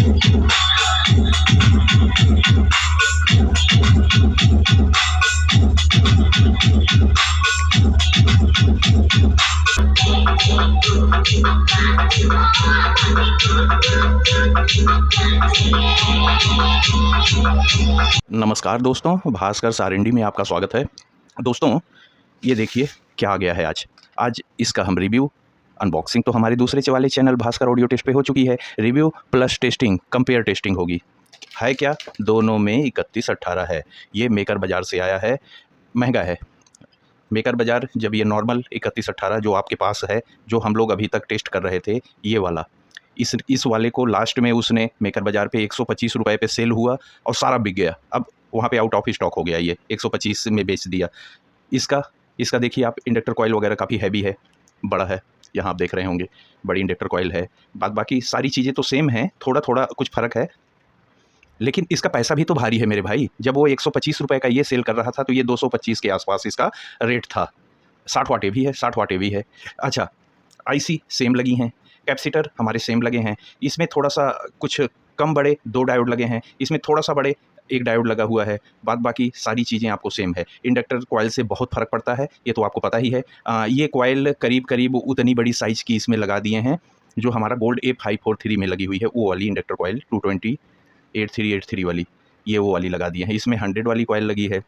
नमस्कार दोस्तों, भास्कर सारिंडी में आपका स्वागत है। दोस्तों, ये देखिए क्या आ गया है आज। आज इसका हम रिव्यू अनबॉक्सिंग तो हमारे दूसरे वाले चैनल भास्कर ऑडियो टेस्ट पे हो चुकी है। Review plus testing, compare testing होगी। है क्या, दोनों में 3118 है। ये मेकर बाज़ार से आया है, महंगा है। मेकर बाज़ार जब ये नॉर्मल 3118 जो आपके पास है, जो हम लोग अभी तक टेस्ट कर रहे थे, ये वाला, इस वाले को लास्ट में उसने मेकर बाज़ार पे 125 रुपये पे सेल हुआ और सारा बिक गया। अब वहाँ पे आउट ऑफ स्टॉक हो गया, ये 125 में बेच दिया। इसका इसका देखिए आप, इंडक्टर कॉइल वगैरह काफ़ी हैवी है, बड़ा है, यहाँ आप देख रहे होंगे, बड़ी इंडक्टर कॉइल है। बाकी सारी चीज़ें तो सेम हैं, थोड़ा थोड़ा कुछ फ़र्क है, लेकिन इसका पैसा भी तो भारी है मेरे भाई। जब वो 125 रुपये का ये सेल कर रहा था तो ये 225 के आसपास इसका रेट था। 60 वाटे भी है, 60 वाटे भी है। अच्छा, आईसी सेम लगी हैं, कैपेसिटर हमारे सेम लगे हैं। इसमें थोड़ा सा कुछ कम बड़े 2 डायोड लगे हैं, इसमें थोड़ा सा बड़े 1 डायोड लगा हुआ है। बाकी सारी चीज़ें आपको सेम है। इंडक्टर कॉइल से बहुत फ़र्क पड़ता है, ये तो आपको पता ही है। ये कॉइल करीब करीब उतनी बड़ी साइज़ की इसमें लगा दिए हैं जो हमारा गोल्ड A543 में लगी हुई है, वो वाली इंडक्टर कॉइल 220 8383 वाली, ये वो वाली लगा दिए हैं। इसमें 100 वाली कॉइल लगी है।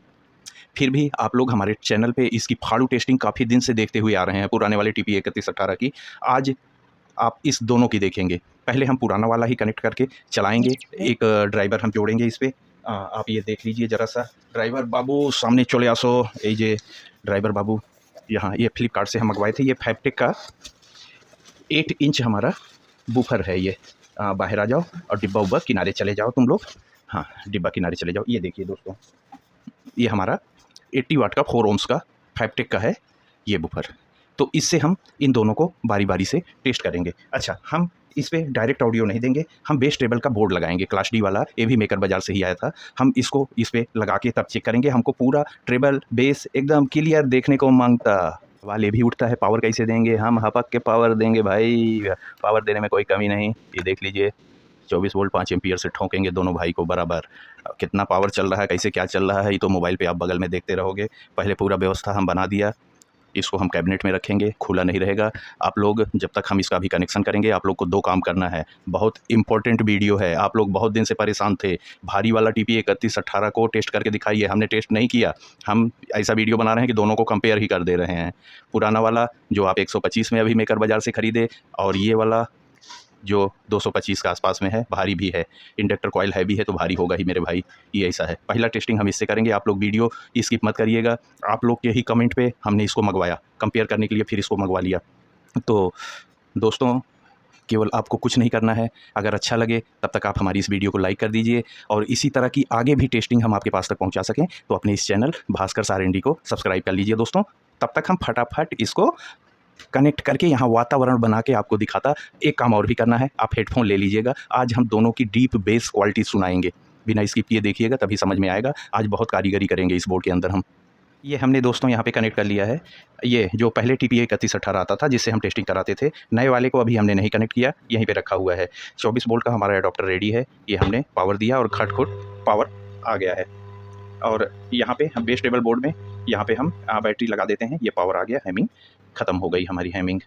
फिर भी आप लोग हमारे चैनल पे इसकी फाड़ू टेस्टिंग काफ़ी दिन से देखते हुए आ रहे हैं, पुराने वाले TP 3118 की। आज आप इस दोनों की देखेंगे। पहले हम पुराना वाला ही कनेक्ट करके चलाएंगे। एक ड्राइवर हम जोड़ेंगे इस पर। आप ये देख लीजिए ज़रा सा। ड्राइवर बाबू सामने चले आसो। ये ड्राइवर बाबू, यहाँ ये फ्लिपकार्ट से हम मंगवाए थे। ये फैबटेक का 8 इंच हमारा बूफर है ये। बाहर आ जाओ और डिब्बा उब्बा किनारे चले जाओ तुम लोग। हाँ, डिब्बा किनारे चले जाओ। ये देखिए दोस्तों, ये हमारा 80 वाट का 4 ओम्स का फैबटेक का है ये बूफर। तो इससे हम इन दोनों को बारी बारी से टेस्ट करेंगे। अच्छा, हम इस पर डायरेक्ट ऑडियो नहीं देंगे, हम बेस टेबल का बोर्ड लगाएंगे, क्लास डी वाला। ये भी मेकर बाज़ार से ही आया था। हम इसको इस पर लगा के तब चेक करेंगे। हमको पूरा ट्रेबल बेस एकदम क्लियर देखने को मांगता। सवाल ये भी उठता है, पावर कैसे देंगे? हम हपक के पावर देंगे भाई, पावर देने में कोई कमी नहीं। ये देख लीजिए, 24 वोल्ट 5 एम्पियर से ठोकेंगे दोनों भाई को बराबर। कितना पावर चल रहा है, कैसे क्या चल रहा है, ये तो मोबाइल पे आप बगल में देखते रहोगे। पहले पूरा व्यवस्था हम बना दिया। इसको हम कैबिनेट में रखेंगे, खुला नहीं रहेगा। आप लोग जब तक हम इसका भी कनेक्शन करेंगे, आप लोग को 2 काम करना है। बहुत इंपॉर्टेंट वीडियो है, आप लोग बहुत दिन से परेशान थे। भारी वाला TP 3118 को टेस्ट करके दिखाइए। हमने टेस्ट नहीं किया, हम ऐसा वीडियो बना रहे हैं कि दोनों को कंपेयर ही कर दे रहे हैं। पुराना वाला जो आप 125 में अभी मेकर बाज़ार से ख़रीदे, और ये वाला जो 225 के आसपास में है, भारी भी है। इंडक्टर कॉइल हैवी है तो भारी होगा ही मेरे भाई, ये ऐसा है। पहला टेस्टिंग हम इससे करेंगे। आप लोग वीडियो स्किप मत करिएगा। आप लोग के ही कमेंट पे हमने इसको मंगवाया, कंपेयर करने के लिए फिर इसको मंगवा लिया। तो दोस्तों, केवल आपको कुछ नहीं करना है। अगर अच्छा लगे तब तक आप हमारी इस वीडियो को लाइक कर दीजिए, और इसी तरह की आगे भी टेस्टिंग हम आपके पास तक पहुंचा सकें तो अपने इस चैनल भास्कर सारिंडी को सब्सक्राइब कर लीजिए दोस्तों। तब तक हम फटाफट इसको कनेक्ट करके यहाँ वातावरण बना के आपको दिखाता। एक काम और भी करना है, आप हेडफोन ले लीजिएगा। आज हम दोनों की डीप बेस क्वालिटी सुनाएंगे, बिना स्किप किए देखिएगा तभी समझ में आएगा। आज बहुत कारीगरी करेंगे इस बोर्ड के अंदर हम। ये हमने दोस्तों यहाँ पे कनेक्ट कर लिया है। ये जो पहले TP 3118 आता था जिससे हम टेस्टिंग कराते थे, नए वाले को अभी हमने नहीं कनेक्ट किया, यहीं पे रखा हुआ है। 24 वोल्ट का हमारा एडॉप्टर रेडी है। ये हमने पावर दिया और खटखुट पावर आ गया है। और यहाँ पे हम बेस टेबल बोर्ड में यहाँ पे हम बैटरी लगा देते हैं। ये पावर आ गया, हैमिंग ख़त्म हो गई हमारी हैमिंग,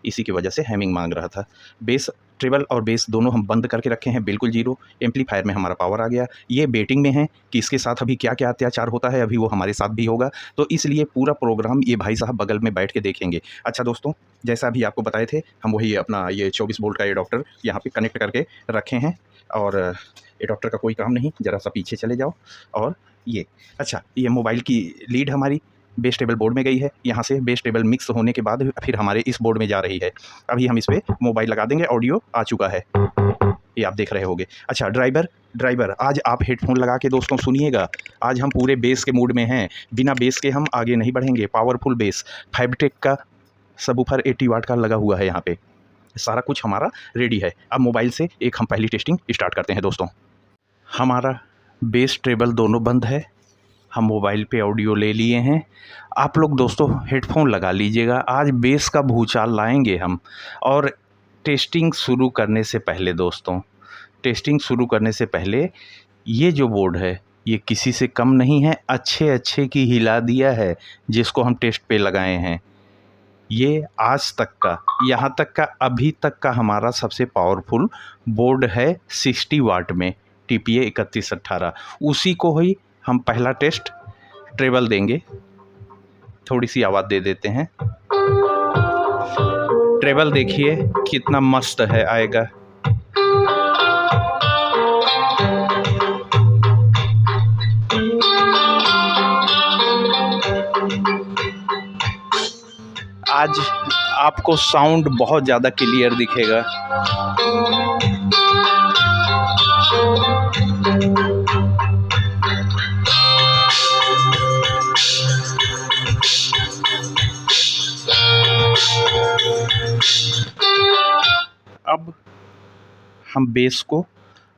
इसी की वजह से हैमिंग मांग रहा था। बेस ट्रेबल और बेस दोनों हम बंद करके रखे हैं, बिल्कुल जीरो। एम्पलीफायर में हमारा पावर आ गया। ये बेटिंग में है कि इसके साथ अभी क्या क्या अत्याचार होता है, अभी वो हमारे साथ भी होगा। तो इसलिए पूरा प्रोग्राम ये भाई साहब बगल में बैठ के देखेंगे। अच्छा दोस्तों, जैसा अभी आपको बताए थे, हम वही अपना ये 24 वोल्ट का एडॉप्टर यहाँ पे कनेक्ट करके रखे हैं। और एडॉप्टर का कोई काम नहीं, ज़रा सा पीछे चले जाओ। और ये अच्छा, ये मोबाइल की लीड हमारी बेस टेबल बोर्ड में गई है। यहाँ से बेस टेबल मिक्स होने के बाद फिर हमारे इस बोर्ड में जा रही है। अभी हम इस पर मोबाइल लगा देंगे, ऑडियो आ चुका है, ये आप देख रहे होंगे। अच्छा, ड्राइवर आज आप हेडफोन लगा के दोस्तों सुनिएगा। आज हम पूरे बेस के मूड में हैं, बिना बेस के हम आगे नहीं बढ़ेंगे। पावरफुल बेस, फैबटेक का सबवूफर 80 वाट का लगा हुआ है यहाँ पे। सारा कुछ हमारा रेडी है। अब मोबाइल से एक हम पहली टेस्टिंग स्टार्ट करते हैं दोस्तों। हमारा बेस टेबल दोनों बंद है, हम मोबाइल पे ऑडियो ले लिए हैं। आप लोग दोस्तों हेडफोन लगा लीजिएगा, आज बेस का भूचाल लाएंगे हम। और टेस्टिंग शुरू करने से पहले दोस्तों, टेस्टिंग शुरू करने से पहले ये जो बोर्ड है ये किसी से कम नहीं है, अच्छे की हिला दिया है जिसको हम टेस्ट पे लगाए हैं। ये आज तक का, यहाँ तक का, अभी तक का हमारा सबसे पावरफुल बोर्ड है 60 वाट में, TPA 3118। उसी को ही हम पहला टेस्ट ट्रेबल देंगे। थोड़ी सी आवाज़ दे देते हैं। ट्रेबल देखिए कितना मस्त है, आएगा। आज आपको साउंड बहुत ज़्यादा क्लियर दिखेगा। अब हम बेस को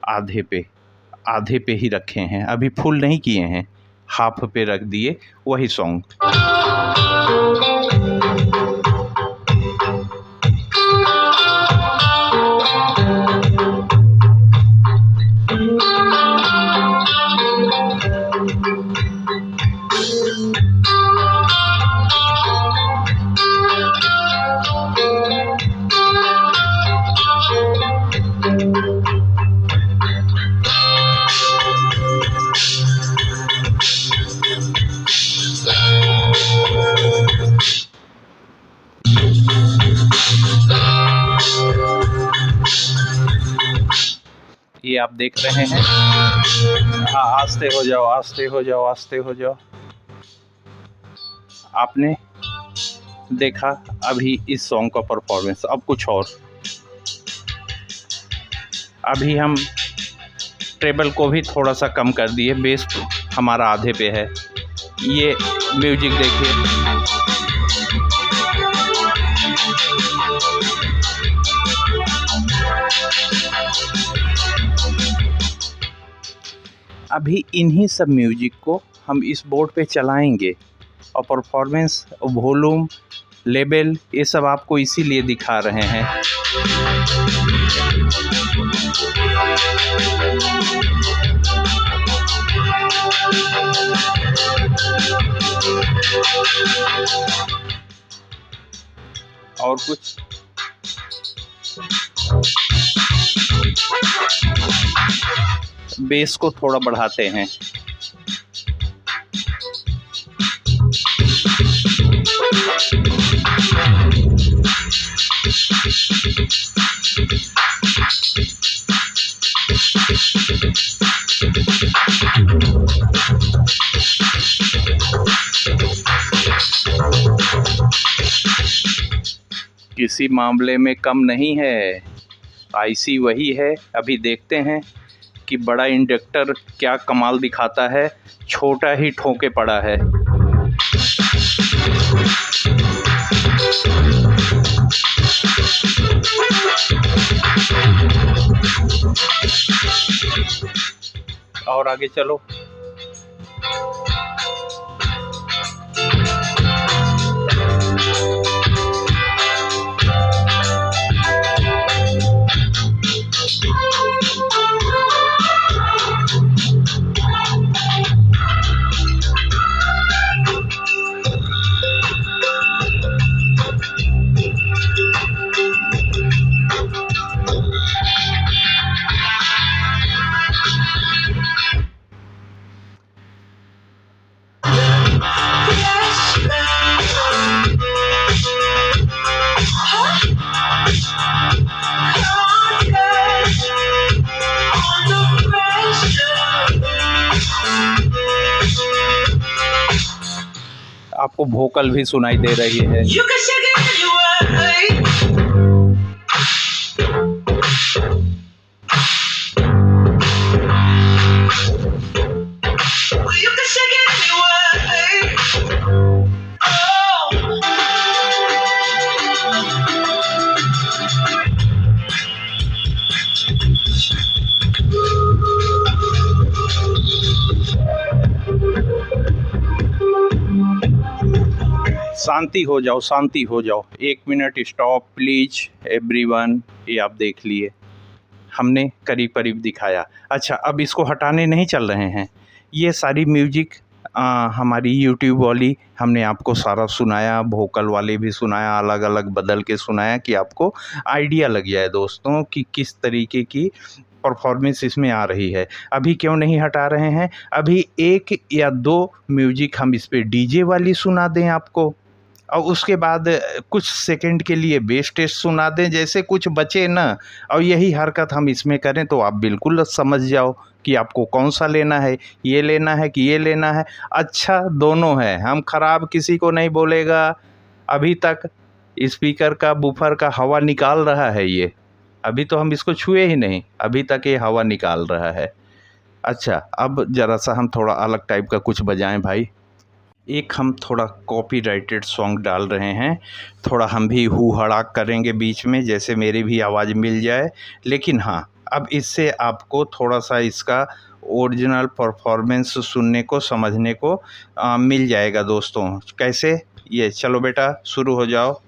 आधे पे ही रखे हैं, अभी फुल नहीं किए हैं, हाफ पे रख दिए, वही सॉन्ग। ये आप देख रहे हैं। हाँ, आस्ते हो जाओ, आस्ते हो जाओ, आस्ते हो जाओ। आपने देखा अभी इस सॉन्ग का परफॉर्मेंस। अब कुछ और, अभी हम ट्रेबल को भी थोड़ा सा कम कर दिए, बेस हमारा आधे पे है। ये म्यूजिक देखिए। अभी इन्हीं सब म्यूजिक को हम इस बोर्ड पे चलाएंगे और परफॉर्मेंस, वॉल्यूम, लेवल, ये सब आपको इसीलिए दिखा रहे हैं। और कुछ बेस को थोड़ा बढ़ाते हैं। किसी मामले में कम नहीं है, IC वही है। अभी देखते हैं कि बड़ा इंडक्टर क्या कमाल दिखाता है, छोटा ही ठोके पड़ा है। और आगे चलो। आपको वोकल भी सुनाई दे रही है। शांति हो जाओ, शांति हो जाओ। 1 मिनट स्टॉप प्लीज एवरीवन। ये आप देख लिए, हमने करीब करीब दिखाया। अच्छा, अब इसको हटाने नहीं चल रहे हैं। ये सारी म्यूजिक हमारी यूट्यूब वाली हमने आपको सारा सुनाया, वोकल वाले भी सुनाया, अलग अलग बदल के सुनाया कि आपको आइडिया लग जाए दोस्तों कि किस तरीके की परफॉर्मेंस इसमें आ रही है। अभी क्यों नहीं हटा रहे हैं, अभी 1 या 2 म्यूजिक हम इस पे डीजे वाली सुना दें आपको, और उसके बाद कुछ सेकंड के लिए बेस टेस्ट सुना दें, जैसे कुछ बचे ना। और यही हरकत हम इसमें करें तो आप बिल्कुल समझ जाओ कि आपको कौन सा लेना है, ये लेना है कि ये लेना है। अच्छा, दोनों है, हम ख़राब किसी को नहीं बोलेगा। अभी तक स्पीकर का बूफर का हवा निकाल रहा है ये, अभी तो हम इसको छुए ही नहीं, अभी तक ये हवा निकाल रहा है। अच्छा, अब ज़रा सा हम थोड़ा अलग टाइप का कुछ बजाएं भाई। एक हम थोड़ा कॉपीराइटेड सॉन्ग डाल रहे हैं, थोड़ा हम भी हू हड़ाक करेंगे बीच में, जैसे मेरी भी आवाज़ मिल जाए। लेकिन हाँ, अब इससे आपको थोड़ा सा इसका ओरिजिनल परफॉर्मेंस सुनने को, समझने को मिल जाएगा दोस्तों। कैसे, ये चलो बेटा शुरू हो जाओ।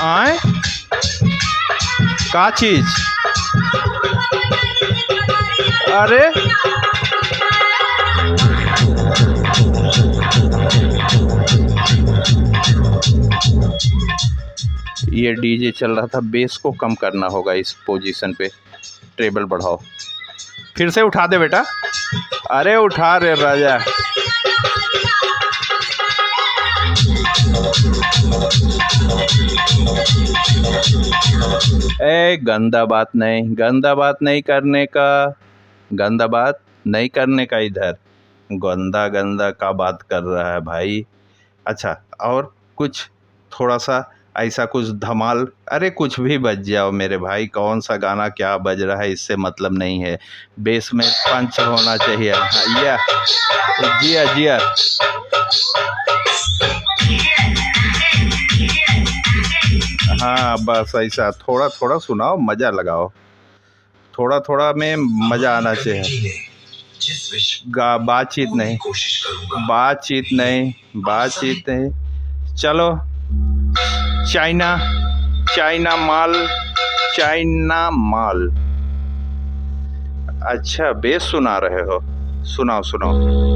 आए का चीज़, अरे ये डीजे चल रहा था, बेस को कम करना होगा इस पोजीशन पे, ट्रेबल बढ़ाओ। फिर से उठा दे बेटा, अरे उठा रे राजा। ए गंदा बात नहीं, गंदा बात नहीं करने का, गंदा बात नहीं करने का इधर, गंदा गंदा का बात कर रहा है भाई। अच्छा, और कुछ थोड़ा सा ऐसा कुछ धमाल, अरे कुछ भी बज जाओ मेरे भाई, कौन सा गाना क्या बज रहा है इससे मतलब नहीं है, बेस में पंच होना चाहिए। हाँ, या जिया जिया। हाँ बस ऐसा थोड़ा थोड़ा सुनाओ, मज़ा लगाओ, थोड़ा थोड़ा में मज़ा आना चाहिए। बातचीत नहीं, बातचीत नहीं, बातचीत नहीं। चलो, चाइना, चाइना माल, चाइना माल। अच्छा, बेस सुना रहे हो, सुनाओ सुनाओ।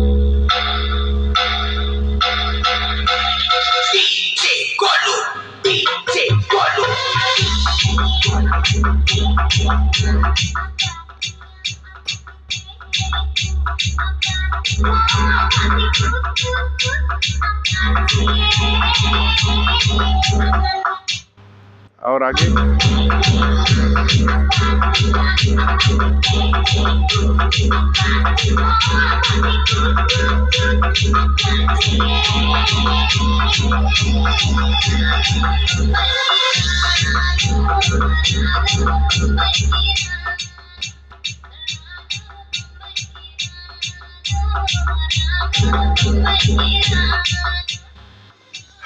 और आगे,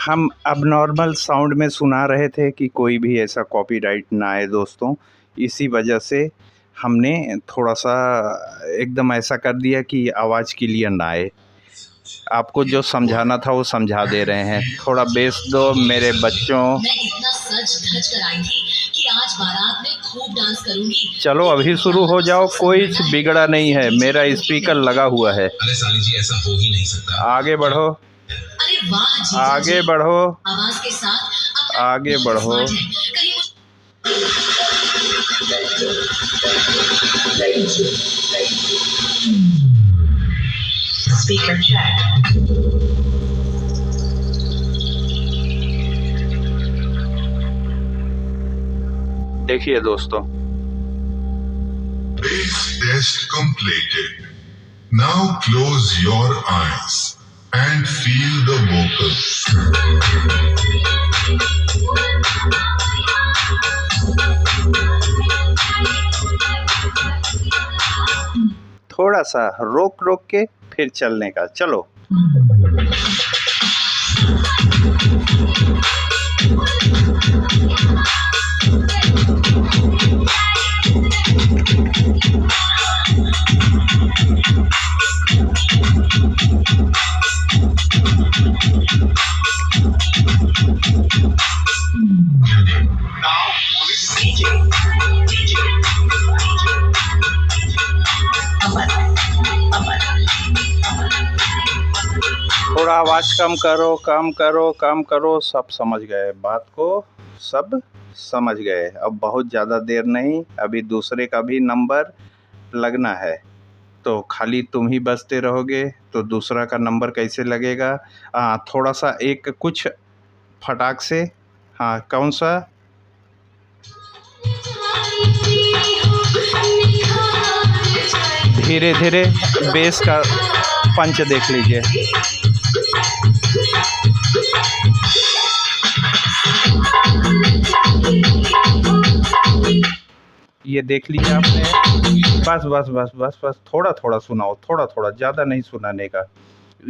हम अब नॉर्मल साउंड में सुना रहे थे कि कोई भी ऐसा कॉपीराइट ना आए दोस्तों, इसी वजह से हमने थोड़ा सा एकदम ऐसा कर दिया कि आवाज़ क्लियर ना आए। आपको जो समझाना था वो समझा दे रहे हैं। थोड़ा बेस दो मेरे बच्चों। मैं इतना सज धज कर आई थी कि आज बारात में खूब डांस करूंगी। चलो अभी शुरू हो जाओ, कोई बिगड़ा नहीं है, मेरा स्पीकर लगा हुआ है। अरे साली जी, ऐसा हो ही नहीं सकता। आगे बढ़ो, अरे वाह जीजा आगे जी, बढ़ो, आवाज के साथ आगे बढ़ो। Speaker check. देखिए दोस्तों, Test completed. Now close your eyes and feel the vocals. थोड़ा सा रोक रोक के फिर चलने का। चलो, Now, DJ. आवाज़ कम करो, कम करो, कम करो। सब समझ गए बात को, सब समझ गए। अब बहुत ज़्यादा देर नहीं, अभी दूसरे का भी नंबर लगना है। तो खाली तुम ही बजते रहोगे तो दूसरा का नंबर कैसे लगेगा? थोड़ा सा एक कुछ फटाक से। हाँ, कौन सा? धीरे धीरे बेस का पंच देख लीजिए। ये देख लीजिए आपने। बस बस बस बस बस, थोड़ा थोड़ा सुनाओ, थोड़ा थोड़ा, ज़्यादा नहीं सुनाने का।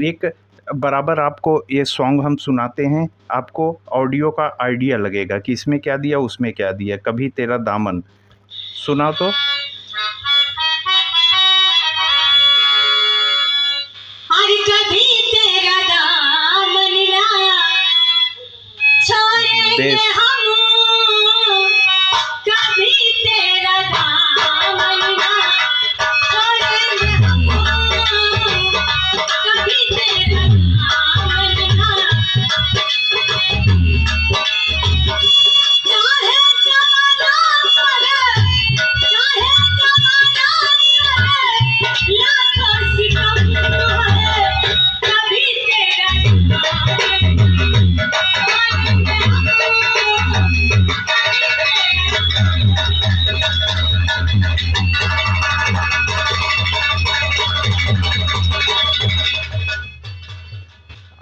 एक बराबर आपको ये सॉन्ग हम सुनाते हैं, आपको ऑडियो का आइडिया लगेगा कि इसमें क्या दिया, उसमें क्या दिया। कभी तेरा दामन सुनाओ तो। कभी तेरा दामन लाया छोड़ेंगे बेस। हम, कभी तेरा दामन लाया छोड़ेंगे हम, कभी तेरा दामन लाया। चाहे जमाना करे, चाहे जमाना करे, लाखों सितम करे, कभी तेरा दामन छोड़ेंगे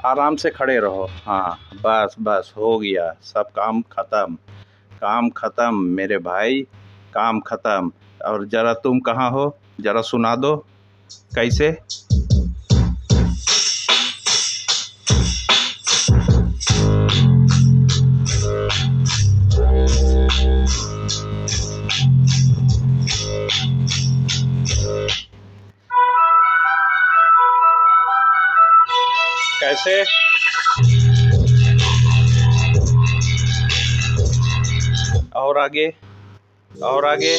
आराम से खड़े रहो। हाँ, बस बस, हो गया, सब काम ख़त्म। काम ख़त्म मेरे भाई, काम ख़त्म। और ज़रा तुम कहाँ हो, ज़रा सुना दो कैसे। कैसे? और आगे, और आगे।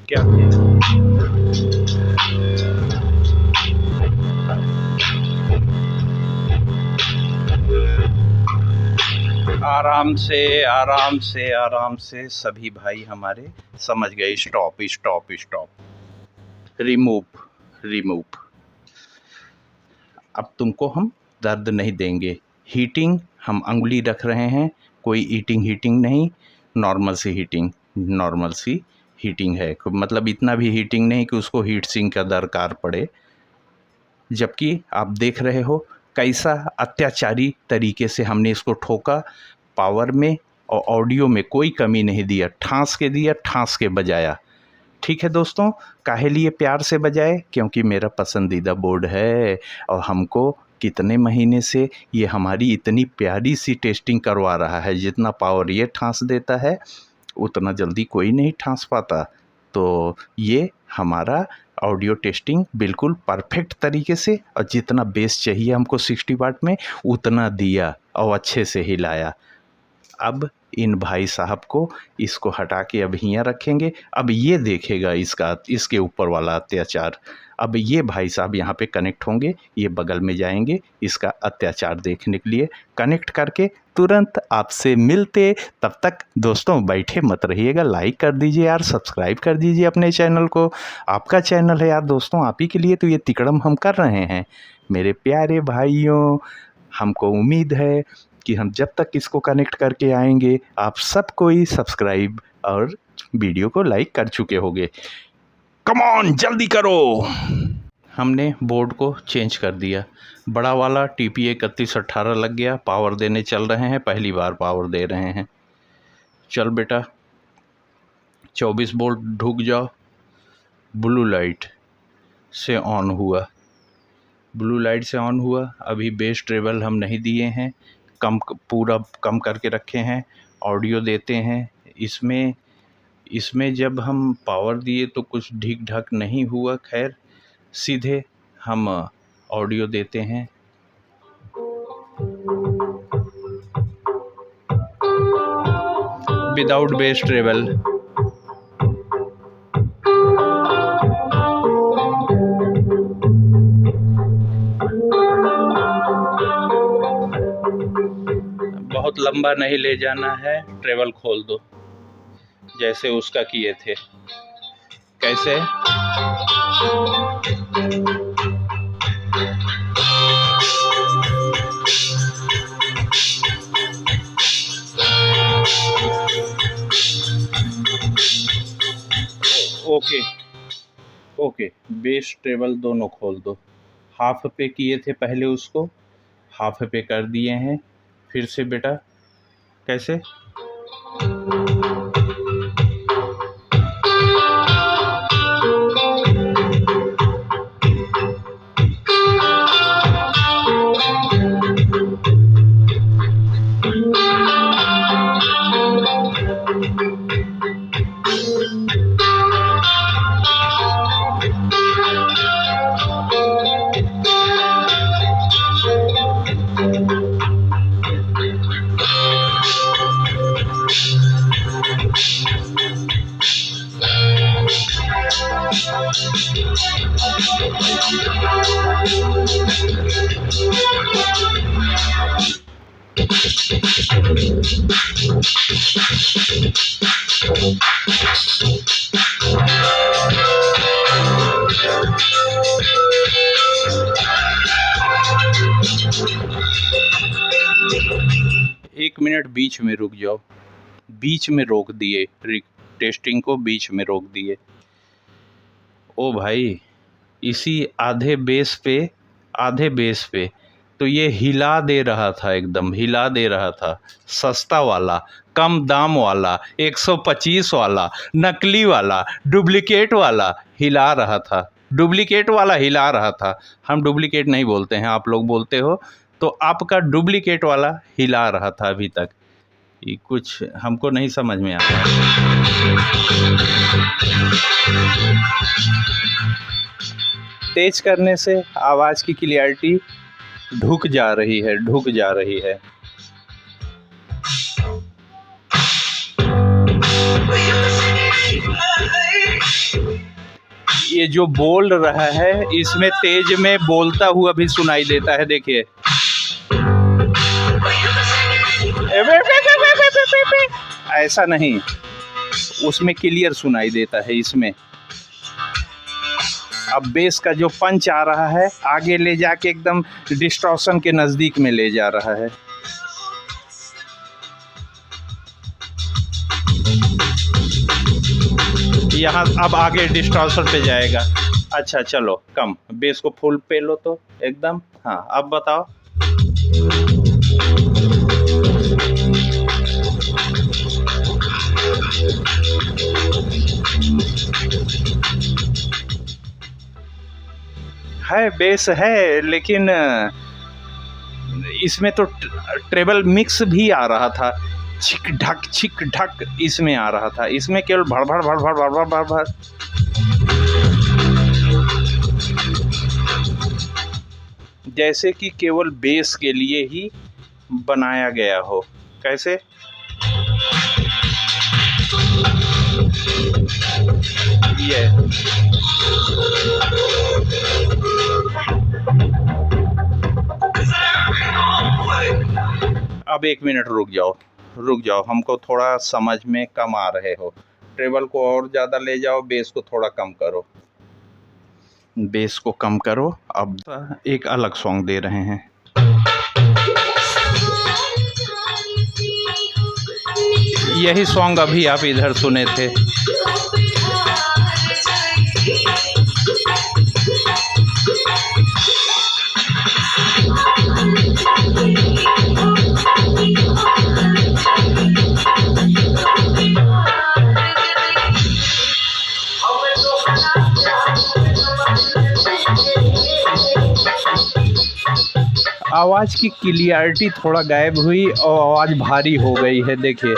क्या आराम से, आराम से, आराम से। सभी भाई हमारे समझ गए। Stop stop stop, remove remove. अब तुमको हम दर्द नहीं देंगे। हीटिंग हम अंगुली रख रहे हैं, कोई ईटिंग हीटिंग नहीं, नॉर्मल सी हीटिंग, नॉर्मल सी हीटिंग है। मतलब इतना भी हीटिंग नहीं कि उसको हीट सिंक का दरकार पड़े। जबकि आप देख रहे हो कैसा अत्याचारी तरीके से हमने इसको ठोका। पावर में और ऑडियो में कोई कमी नहीं दिया, ठांस के दिया, ठांस के बजाया। ठीक है दोस्तों, काहे लिए प्यार से बजाए? क्योंकि मेरा पसंदीदा बोर्ड है और हमको कितने महीने से ये हमारी इतनी प्यारी सी टेस्टिंग करवा रहा है। जितना पावर ये ठांस देता है उतना जल्दी कोई नहीं ठांस पाता। तो ये हमारा ऑडियो टेस्टिंग बिल्कुल परफेक्ट तरीके से, और जितना बेस चाहिए हमको 60 वाट में उतना दिया और अच्छे से हिलाया। अब इन भाई साहब को इसको हटा के अब हियाँ रखेंगे। अब ये देखेगा इसके ऊपर वाला अत्याचार। अब ये भाई साहब यहाँ पे कनेक्ट होंगे, ये बगल में जाएंगे इसका अत्याचार देखने के लिए। कनेक्ट करके तुरंत आपसे मिलते। तब तक दोस्तों बैठे मत रहिएगा, लाइक कर दीजिए यार, सब्सक्राइब कर दीजिए अपने चैनल को। आपका चैनल है यार दोस्तों, आप ही के लिए तो ये तिकड़म हम कर रहे हैं मेरे प्यारे भाइयों। हमको उम्मीद है कि हम जब तक इसको कनेक्ट करके आएंगे आप सब कोई सब्सक्राइब और वीडियो को लाइक कर चुके होंगे। कम ऑन, जल्दी करो। हमने बोर्ड को चेंज कर दिया। बड़ा वाला TPA 3118 लग गया। पावर देने चल रहे हैं, पहली बार पावर दे रहे हैं। चल बेटा, 24 वोल्ट ढुक जाओ। ब्लू लाइट से ऑन हुआ, ब्लू लाइट से ऑन हुआ। अभी बेस ट्रेबल हम नहीं दिए हैं, कम, पूरा कम करके रखे हैं। ऑडियो देते हैं इसमें। इसमें जब हम पावर दिए तो कुछ ढीक ढाक नहीं हुआ। खैर, सीधे हम ऑडियो देते हैं। Without base travel. बहुत लंबा नहीं ले जाना है, ट्रेवल खोल दो जैसे उसका किए थे। कैसे? ओके ओके, बेस ट्रेवल दोनों खोल दो। हाफ पे किए थे पहले, उसको हाफ पे कर दिए हैं। फिर से बेटा, कैसे? एक मिनट बीच में रुक जाओ। बीच में रोक दिए, टेस्टिंग को बीच में रोक दिए। ओ भाई, इसी आधे बेस पे तो ये हिला दे रहा था, एकदम हिला दे रहा था। सस्ता वाला, कम दाम वाला, 125 वाला, नकली वाला, डुप्लीकेट वाला हिला रहा था। डुप्लीकेट वाला हिला रहा था। हम डुप्लीकेट नहीं बोलते हैं, आप लोग बोलते हो, तो आपका डुप्लीकेट वाला हिला रहा था अभी तक। ये कुछ हमको नहीं समझ में आता है। तेज करने से आवाज़ की क्लियरिटी ढुक जा रही है। ये जो बोल रहा है, इसमें तेज में बोलता हुआ भी सुनाई देता है। देखिए, ऐसा नहीं, उसमें क्लियर सुनाई देता है। इसमें अब बेस का जो पंच आ रहा है, आगे ले जाके एकदम डिस्टॉर्शन के नज़दीक में ले जा रहा है। यहाँ अब आगे डिस्टॉर्शन पे जाएगा। अच्छा चलो, कम बेस को फुल पे लो तो एकदम। हाँ, अब बताओ। है बेस है, लेकिन इसमें तो ट्रेबल मिक्स भी आ रहा था। छिक ढक इसमें आ रहा था। इसमें केवल भड़ भड़ भड़ भड़ भड़ भड़ भड़। जैसे कि केवल बेस के लिए ही बनाया गया हो। कैसे? ये अब एक मिनट रुक जाओ, हमको थोड़ा समझ में कम आ रहे हो। ट्रेबल को और ज़्यादा ले जाओ, बेस को थोड़ा कम करो। बेस को कम करो। अब एक अलग सॉन्ग दे रहे हैं। यही सॉन्ग अभी आप इधर सुने थे। आवाज़ की क्लियरिटी थोड़ा गायब हुई और आवाज़ भारी हो गई है। देखिए,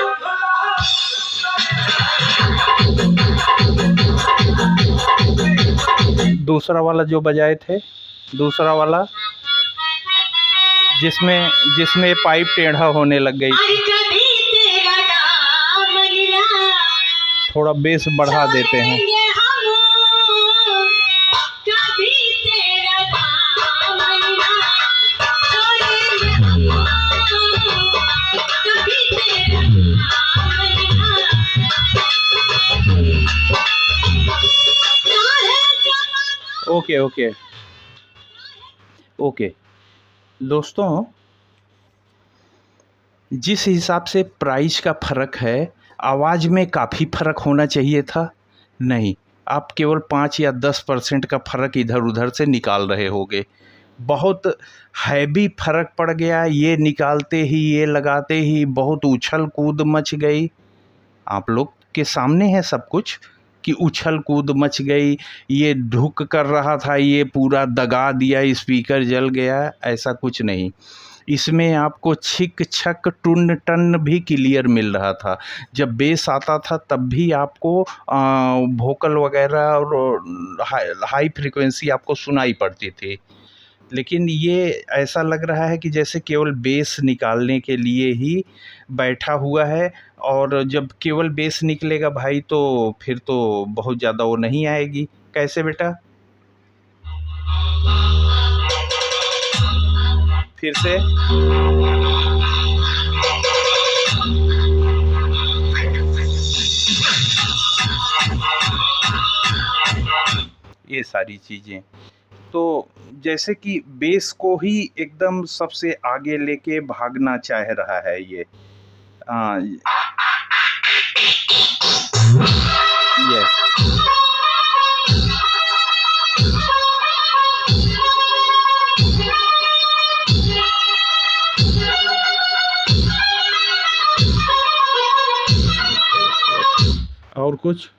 दूसरा वाला जो बजाए थे, दूसरा वाला जिसमें पाइप टेढ़ा होने लग गई थी। थोड़ा बेस बढ़ा देते हैं। ओके ओके ओके दोस्तों, जिस हिसाब से प्राइस का फ़र्क है, आवाज़ में काफ़ी फ़र्क होना चाहिए था। नहीं, आप केवल 5 या 10% का फ़र्क इधर उधर से निकाल रहे होगे। बहुत हैवी फ़र्क पड़ गया। ये निकालते ही, ये लगाते ही बहुत उछल कूद मच गई। आप लोग के सामने है सब कुछ कि उछल कूद मच गई। ये ढुक कर रहा था, ये पूरा दगा दिया, स्पीकर जल गया। ऐसा कुछ नहीं। इसमें आपको छिक छक टुन टन भी क्लियर मिल रहा था। जब बेस आता था तब भी आपको वोकल वगैरह और हाई फ्रीक्वेंसी आपको सुनाई पड़ती थी। लेकिन ये ऐसा लग रहा है कि जैसे केवल बेस निकालने के लिए ही बैठा हुआ है, और जब केवल बेस निकलेगा भाई तो फिर तो बहुत ज़्यादा वो नहीं आएगी। कैसे बेटा? फिर से ये सारी चीज़ें तो जैसे कि बेस को ही एकदम सबसे आगे लेके भागना चाह रहा है ये। यस, और कुछ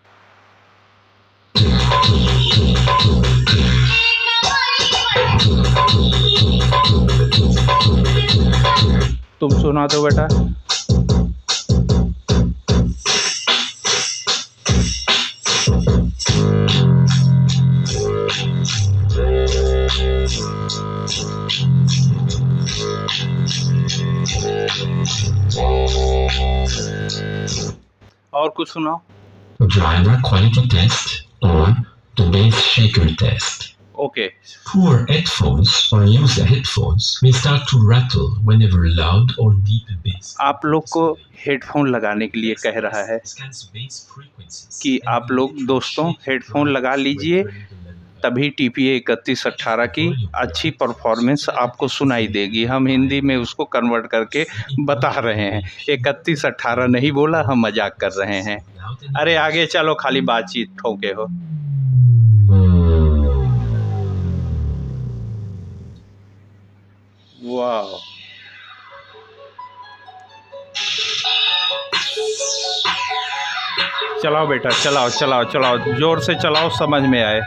तुम सुना दो बेटा। और कुछ सुनाओ। Driver quality test or the bass shaker test. Okay, Poor headphones or user headphones may start to rattle whenever loud or deep bass. आप लोग को हेडफोन लगाने के लिए कह रहा है कि आप लोग दोस्तों हेडफोन लगा लीजिए, तभी TPA 3118 की अच्छी परफॉर्मेंस आपको सुनाई देगी। हम हिंदी में उसको कन्वर्ट करके बता रहे हैं। 3118 नहीं बोला, हम मजाक कर रहे हैं। अरे आगे चलो, खाली बातचीत ठोके हो। वाह, चलाओ बेटा, चलाओ चलाओ चलाओ, जोर से चलाओ, समझ में आए।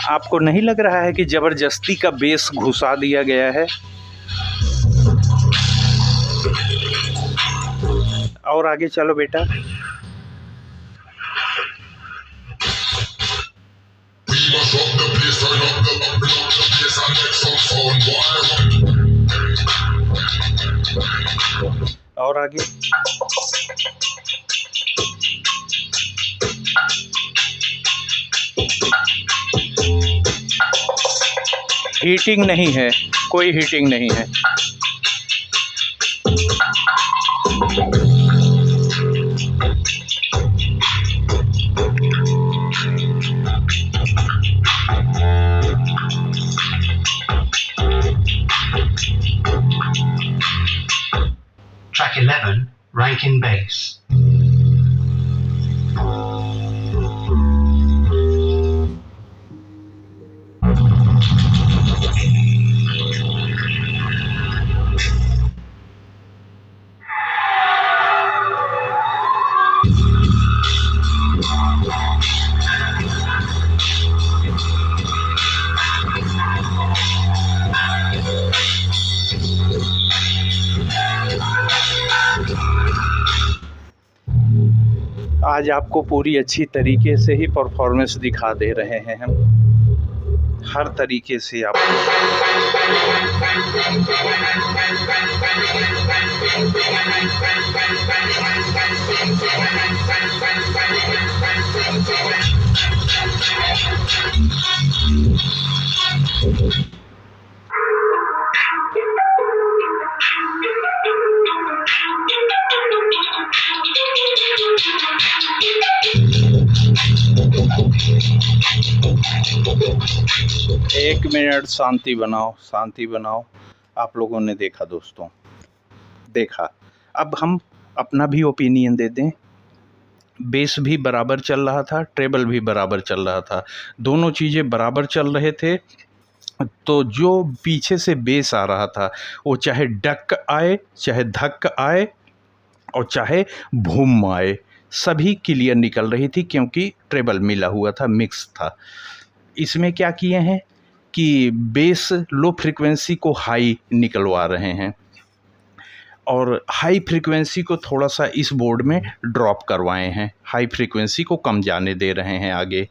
आपको नहीं लग रहा है कि ज़बरदस्ती का बेस घुसा दिया गया है? और आगे चलो बेटा। और आगे। हीटिंग नहीं है, कोई हीटिंग नहीं है। Track 11, Rankin Bass. आज आपको पूरी अच्छी तरीके से ही परफॉर्मेंस दिखा दे रहे हैं हम, हर तरीके से आपको। एक मिनट शांति बनाओ, शांति बनाओ। आप लोगों ने देखा दोस्तों, देखा। अब हम अपना भी ओपिनियन दे दें। बेस भी बराबर चल रहा था, ट्रेबल भी बराबर चल रहा था, दोनों चीज़ें बराबर चल रहे थे। तो जो पीछे से बेस आ रहा था वो चाहे डक आए, चाहे धक आए और चाहे भूम आए, सभी क्लियर निकल रही थी, क्योंकि ट्रेबल मिला हुआ था, मिक्स था। इसमें क्या किए हैं कि बेस लो फ्रीक्वेंसी को हाई निकलवा रहे हैं और हाई फ्रीक्वेंसी को थोड़ा सा इस बोर्ड में ड्रॉप करवाए हैं, हाई फ्रीक्वेंसी को कम जाने दे रहे हैं आगे।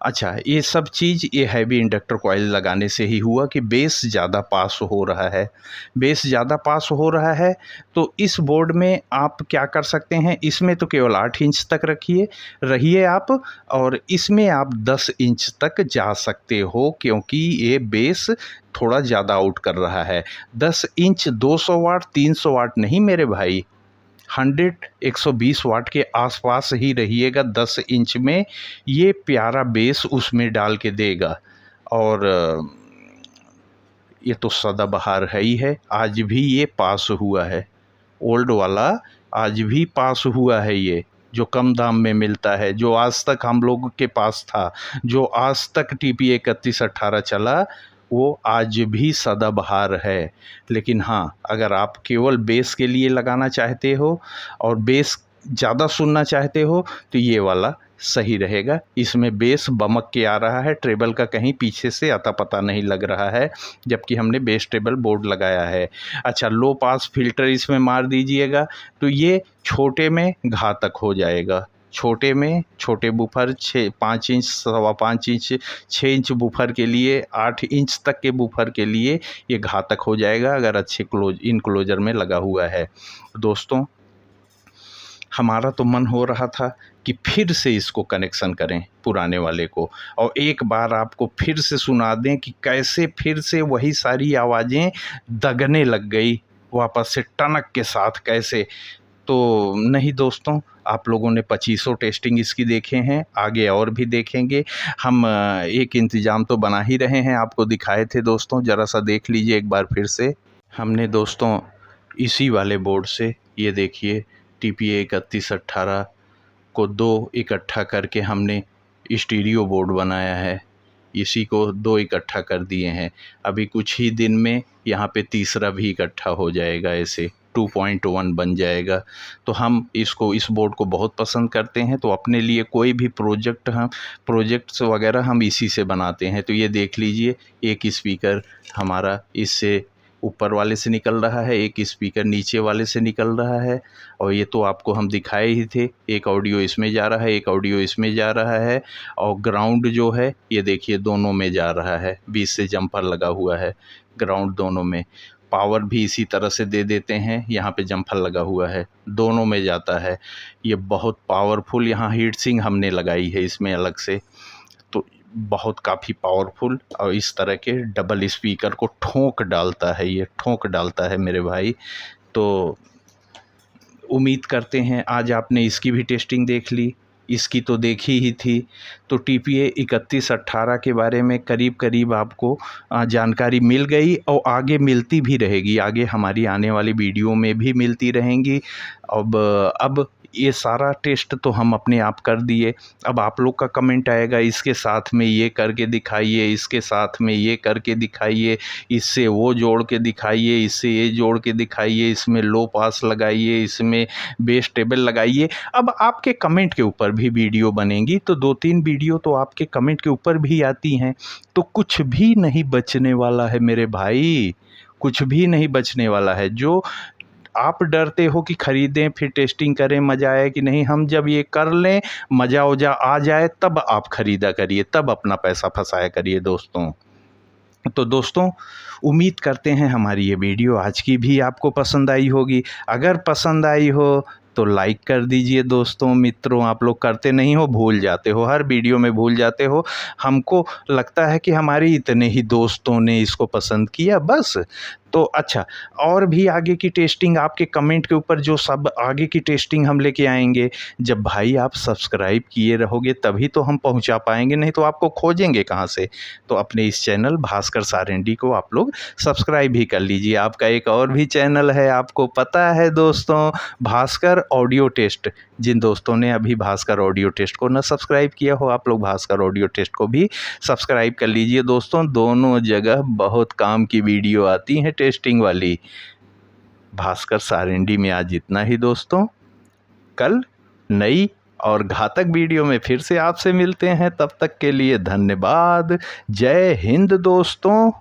अच्छा, ये सब चीज़ ये हैवी इंडक्टर कॉइल लगाने से ही हुआ कि बेस ज़्यादा पास हो रहा है। बेस ज़्यादा पास हो रहा है तो इस बोर्ड में आप क्या कर सकते हैं, इसमें तो केवल 8 इंच तक रहिए आप, और इसमें आप 10 इंच तक जा सकते हो, क्योंकि ये बेस थोड़ा ज़्यादा आउट कर रहा है। 10 इंच 200 वाट 300 वाट नहीं मेरे भाई, 120 वाट के आसपास ही रहिएगा 10 इंच में, ये प्यारा बेस उसमें डाल के देगा। और ये तो सदाबहार है ही है, आज भी ये पास हुआ है, ओल्ड वाला आज भी पास हुआ है। ये जो कम दाम में मिलता है, जो आज तक हम लोग के पास था, जो आज तक TPA 3118 चला, वो आज भी सदाबहार है। लेकिन हाँ, अगर आप केवल बेस के लिए लगाना चाहते हो और बेस ज़्यादा सुनना चाहते हो तो ये वाला सही रहेगा। इसमें बेस बमक के आ रहा है, ट्रेबल का कहीं पीछे से अता पता नहीं लग रहा है, जबकि हमने बेस ट्रेबल बोर्ड लगाया है। अच्छा, लो पास फिल्टर इसमें मार दीजिएगा तो ये छोटे में घातक हो जाएगा। छोटे में, छोटे woofer 5 inch, 5.25 inch, 6 inch woofer के लिए, 8 इंच तक के बूफर के लिए ये घातक हो जाएगा अगर अच्छे इनक्लोजर में लगा हुआ है। दोस्तों, हमारा तो मन हो रहा था कि फिर से इसको कनेक्शन करें पुराने वाले को, और एक बार आपको फिर से सुना दें कि कैसे फिर से वही सारी आवाज़ें दगने लग गई वापस से टनक के साथ कैसे। तो नहीं दोस्तों, आप लोगों ने 2500 टेस्टिंग इसकी देखे हैं, आगे और भी देखेंगे हम। एक इंतज़ाम तो बना ही रहे हैं, आपको दिखाए थे दोस्तों, ज़रा सा देख लीजिए एक बार फिर से। हमने दोस्तों इसी वाले बोर्ड से, ये देखिए TPA 3118 को 2 इकट्ठा करके हमने स्टीरियो बोर्ड बनाया है, इसी को 2 इकट्ठा कर दिए हैं। अभी कुछ ही दिन में यहाँ पे तीसरा भी इकट्ठा हो जाएगा, ऐसे 2.1 बन जाएगा। तो हम इस बोर्ड को बहुत पसंद करते हैं, तो अपने लिए कोई भी प्रोजेक्ट्स वगैरह हम इसी से बनाते हैं। तो ये देख लीजिए, एक स्पीकर हमारा इससे ऊपर वाले से निकल रहा है, एक स्पीकर नीचे वाले से निकल रहा है, और ये तो आपको हम दिखाए ही थे, एक ऑडियो इसमें जा रहा है, एक ऑडियो इसमें जा रहा है, और ग्राउंड जो है ये देखिए दोनों में जा रहा है, बीच से जंपर लगा हुआ है, ग्राउंड दोनों में। पावर भी इसी तरह से दे देते हैं, यहाँ पे जंपर लगा हुआ है, दोनों में जाता है। ये बहुत पावरफुल यहाँ हीट सिंक हमने लगाई है इसमें अलग से, तो बहुत काफ़ी पावरफुल, और इस तरह के डबल स्पीकर को ठोंक डालता है, ये ठोंक डालता है मेरे भाई। तो उम्मीद करते हैं आज आपने इसकी भी टेस्टिंग देख ली, इसकी तो देखी ही थी। तो TPA 3118 के बारे में करीब करीब आपको जानकारी मिल गई, और आगे मिलती भी रहेगी, आगे हमारी आने वाली वीडियो में भी मिलती रहेंगी। अब ये सारा टेस्ट तो हम अपने आप कर दिए, अब आप लोग का कमेंट आएगा इसके साथ में ये करके दिखाइए, इसके साथ में ये करके दिखाइए, इससे वो जोड़ के दिखाइए, इससे ये जोड़ के दिखाइए, इसमें लो पास लगाइए, इसमें बेस टेबल लगाइए। अब आपके कमेंट के ऊपर भी वीडियो बनेंगी, तो 2-3 वीडियो तो आपके कमेंट के ऊपर भी आती हैं, तो कुछ भी नहीं बचने वाला है मेरे भाई, कुछ भी नहीं बचने वाला है। जो आप डरते हो कि ख़रीदें फिर टेस्टिंग करें मज़ा आए कि नहीं, हम जब ये कर लें मज़ा वज़ा आ जाए तब आप ख़रीदा करिए, तब अपना पैसा फंसाया करिए दोस्तों। तो दोस्तों उम्मीद करते हैं हमारी ये वीडियो आज की भी आपको पसंद आई होगी। अगर पसंद आई हो तो लाइक कर दीजिए दोस्तों। मित्रों, आप लोग करते नहीं हो, भूल जाते हो, हर वीडियो में भूल जाते हो। हमको लगता है कि हमारे इतने ही दोस्तों ने इसको पसंद किया बस। तो अच्छा, और भी आगे की टेस्टिंग आपके कमेंट के ऊपर जो सब आगे की टेस्टिंग हम लेके आएंगे, जब भाई आप सब्सक्राइब किए रहोगे तभी तो हम पहुंचा पाएंगे, नहीं तो आपको खोजेंगे कहां से। तो अपने इस चैनल भास्कर सारेंडी को आप लोग सब्सक्राइब भी कर लीजिए। आपका एक और भी चैनल है, आपको पता है दोस्तों, भास्कर ऑडियो टेस्ट। जिन दोस्तों ने अभी भास्कर ऑडियो टेस्ट को न सब्सक्राइब किया हो, आप लोग भास्कर ऑडियो टेस्ट को भी सब्सक्राइब कर लीजिए दोस्तों। दोनों जगह बहुत काम की वीडियो आती हैं टेस्टिंग वाली। भास्कर सारेंडी में आज इतना ही दोस्तों। कल नई और घातक वीडियो में फिर से आपसे मिलते हैं। तब तक के लिए धन्यवाद। जय हिंद दोस्तों।